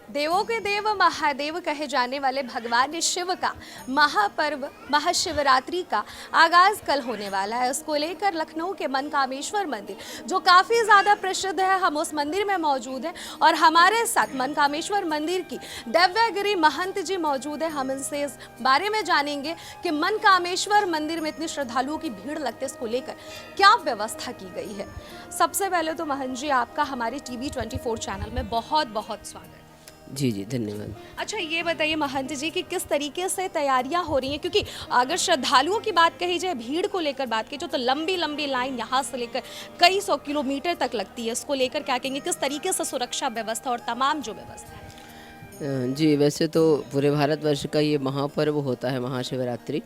देवों के देव महादेव कहे जाने वाले भगवान शिव का महापर्व महाशिवरात्रि का आगाज कल होने वाला है। उसको लेकर लखनऊ के मनकामेश्वर मंदिर जो काफ़ी ज़्यादा प्रसिद्ध है, हम उस मंदिर में मौजूद हैं और हमारे साथ मनकामेश्वर मंदिर की दिव्यगिरी महंत जी मौजूद है। हम इनसे इस बारे में जानेंगे कि मनकामेश्वर मंदिर में इतने श्रद्धालुओं की भीड़ लगती है, इसको लेकर क्या व्यवस्था की गई है। सबसे पहले तो महंत जी, आपका हमारे टीवी 24 चैनल में बहुत बहुत स्वागत। जी जी, धन्यवाद। अच्छा, ये बताइए महंत जी कि किस तरीके से तैयारियां हो रही हैं, क्योंकि अगर श्रद्धालुओं की बात कही जाए, भीड़ को लेकर बात की जाए तो लंबी लंबी लाइन यहाँ से लेकर कई 100 किलोमीटर तक लगती है। इसको लेकर क्या कहेंगे, किस तरीके से सुरक्षा व्यवस्था और तमाम जो व्यवस्था है। जी, वैसे तो पूरे भारतवर्ष का ये महापर्व होता है महाशिवरात्रि,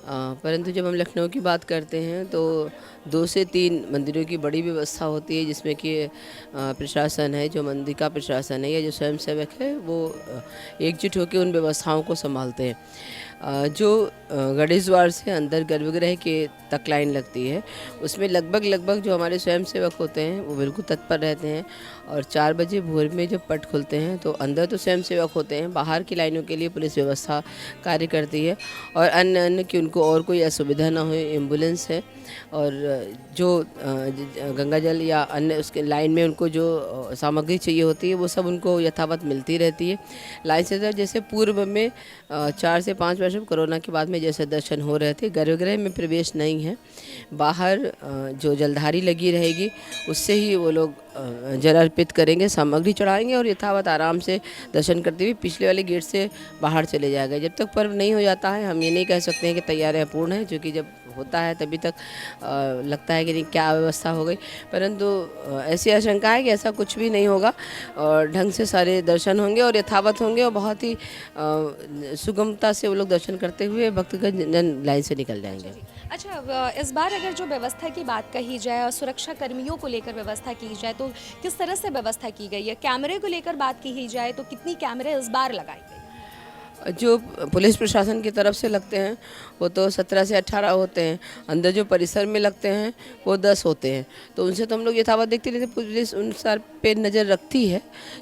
परंतु जब हम लखनऊ की बात करते हैं तो 2 से 3 मंदिरों की बड़ी व्यवस्था होती है, जिसमें कि प्रशासन है, जो मंदिर का प्रशासन है या जो स्वयंसेवक है, वो एकजुट होकर उन व्यवस्थाओं को संभालते हैं। जो गणेश द्वार से अंदर गर्भगृह के तक लाइन लगती है, उसमें लगभग जो हमारे स्वयंसेवक होते हैं वो बिल्कुल तत्पर रहते हैं। और 4 बजे भोर में जब पट खुलते हैं तो अंदर तो स्वयंसेवक होते हैं, बाहर की लाइनों के लिए पुलिस व्यवस्था कार्य करती है और अन्य कि उनको और कोई असुविधा ना हो, एम्बुलेंस है और जो गंगा जल या अन्य उसके लाइन में उनको जो सामग्री चाहिए होती है वो सब उनको यथावत मिलती रहती है। लाइन से जैसे पूर्व में 4 से 5 वर्ष कोरोना के बाद में जैसे दर्शन हो रहे थे, गर्भगृह में प्रवेश नहीं है, बाहर जो जलधारी लगी रहेगी उससे ही वो लोग जल अर्पित करेंगे, सामग्री चढ़ाएंगे और यथावत आराम से दर्शन करते हुए पिछले वाले गेट से बाहर चले जाएगा। जब तक पर्व नहीं हो जाता है हम ये नहीं कह सकते हैं कि तैयारियां पूर्ण हैं, क्योंकि जब होता है तभी तक लगता है कि नहीं क्या व्यवस्था हो गई, परंतु ऐसी आशंका है कि ऐसा कुछ भी नहीं होगा और ढंग से सारे दर्शन होंगे और यथावत होंगे और बहुत ही सुगमता से वो लोग दर्शन करते हुए भक्तगण लाइन से निकल जाएंगे। अच्छा, इस बार अगर जो व्यवस्था की बात कही जाए और सुरक्षा कर्मियों को लेकर व्यवस्था की जाए तो किस तरह से व्यवस्था की गई है। कैमरे को लेकर बात की जाए तो कितनी कैमरे इस बार लगाई गई। जो पुलिस प्रशासन की तरफ से लगते हैं वो तो 17 से 18 होते हैं, अंदर जो परिसर में लगते हैं वो 10 होते हैं, तो उनसे तो हम लोग यथावत देखते रहते, पुलिस उन सर पे नज़र रखती है।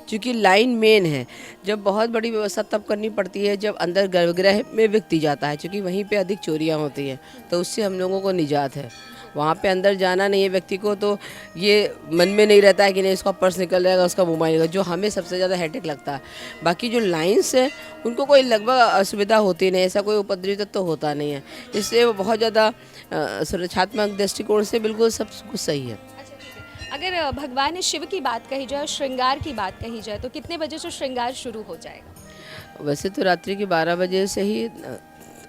क्योंकि लाइन मेन है, जब बहुत बड़ी व्यवस्था तब करनी पड़ती है जब अंदर गर्भगृह में व्यक्ति जाता है, क्योंकि वहीं पे अधिक चोरियां होती हैं, तो उससे हम लोगों को निजात है। वहाँ पे अंदर जाना नहीं है व्यक्ति को, तो ये मन में नहीं रहता है कि नहीं इसका पर्स निकल जाएगा, उसका मोबाइल निकल, जो हमें सबसे ज़्यादा हेडेक लगता है। बाकी जो लाइन्स है उनको कोई लगभग असुविधा होती नहीं, ऐसा कोई उपद्रवी तो होता नहीं है, इसलिए वो बहुत ज़्यादा सुरक्षात्मक दृष्टिकोण से बिल्कुल सब कुछ सही है। अगर भगवान शिव की बात कही जाए, श्रृंगार की बात कही जाए तो कितने बजे से श्रृंगार शुरू हो जाएगा। वैसे तो रात्रि के 12 बजे से ही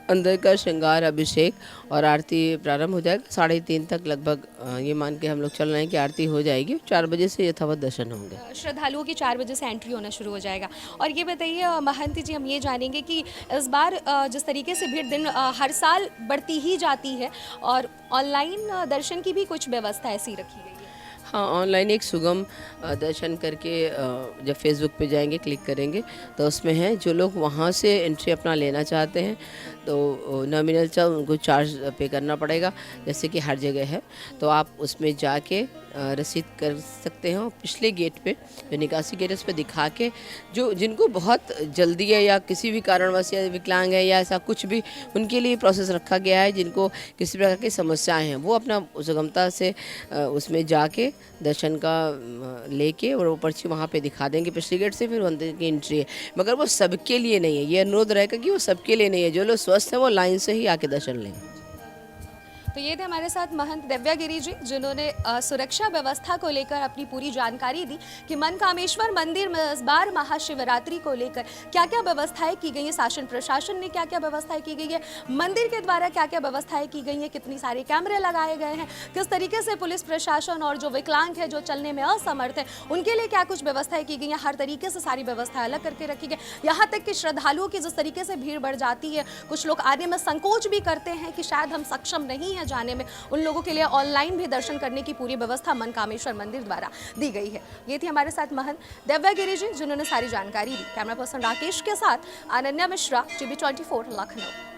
अंदर का श्रृंगार, अभिषेक और आरती प्रारंभ हो जाएगा। 3:30 तक लगभग ये मान के हम लोग चल रहे हैं कि आरती हो जाएगी। 4 बजे से यथावत दर्शन होंगे। श्रद्धालुओं की 4 बजे से एंट्री होना शुरू हो जाएगा। और ये बताइए महंत जी, हम ये जानेंगे कि इस बार जिस तरीके से भीड़ दिन हर साल बढ़ती ही जाती है और ऑनलाइन दर्शन की भी कुछ व्यवस्था ऐसी रखी गई है। हाँ, ऑनलाइन एक सुगम दर्शन करके जब फेसबुक पे जाएंगे, क्लिक करेंगे तो उसमें है, जो लोग वहाँ से एंट्री अपना लेना चाहते हैं तो नॉमिनल चार्ज उनको चार्ज पे करना पड़ेगा, जैसे कि हर जगह है, तो आप उसमें जाके रसीद कर सकते हैं और पिछले गेट पे जो निकासी गेट है उस पर दिखा के, जो जिनको बहुत जल्दी है या किसी भी कारणवश या विकलांग है या ऐसा कुछ भी, उनके लिए प्रोसेस रखा गया है। जिनको किसी प्रकार की समस्याएं हैं वो अपना सुगमता से उसमें जाके दर्शन का लेके और वो पर्ची वहाँ पे दिखा देंगे पिछले गेट से, फिर अंदर की एंट्री है। मगर वो सबके लिए नहीं है, ये अनुरोध रहेगा कि वो सबके लिए नहीं है, जो लोग स्वस्थ हैं वो लाइन से ही आके दर्शन लें। तो ये थे हमारे साथ महंत दिव्यगिरी जी, जिन्होंने सुरक्षा व्यवस्था को लेकर अपनी पूरी जानकारी दी कि मनकामेश्वर मंदिर में इस बार महाशिवरात्रि को लेकर क्या क्या व्यवस्थाएं की गई है, शासन प्रशासन ने क्या क्या व्यवस्थाएं की गई है, मंदिर के द्वारा क्या क्या व्यवस्थाएं की गई हैं, कितनी सारे कैमरे लगाए गए हैं, किस तरीके से पुलिस प्रशासन और जो विकलांग है, जो चलने में असमर्थ है, उनके लिए क्या कुछ व्यवस्थाएं की गई हैं। हर तरीके से सारी व्यवस्थाएं अलग करके रखी गई। यहाँ तक कि श्रद्धालुओं की जिस तरीके से भीड़ बढ़ जाती है, कुछ लोग आने में संकोच भी करते हैं कि शायद हम सक्षम नहीं है जाने में, उन लोगों के लिए ऑनलाइन भी दर्शन करने की पूरी व्यवस्था मनकामेश्वर मंदिर द्वारा दी गई है। ये थी हमारे साथ महंत दिव्यगिरी जी, जिन्होंने सारी जानकारी दी। कैमरा पर्सन राकेश के साथ अनन्या मिश्रा, टीवी 24 लखनऊ।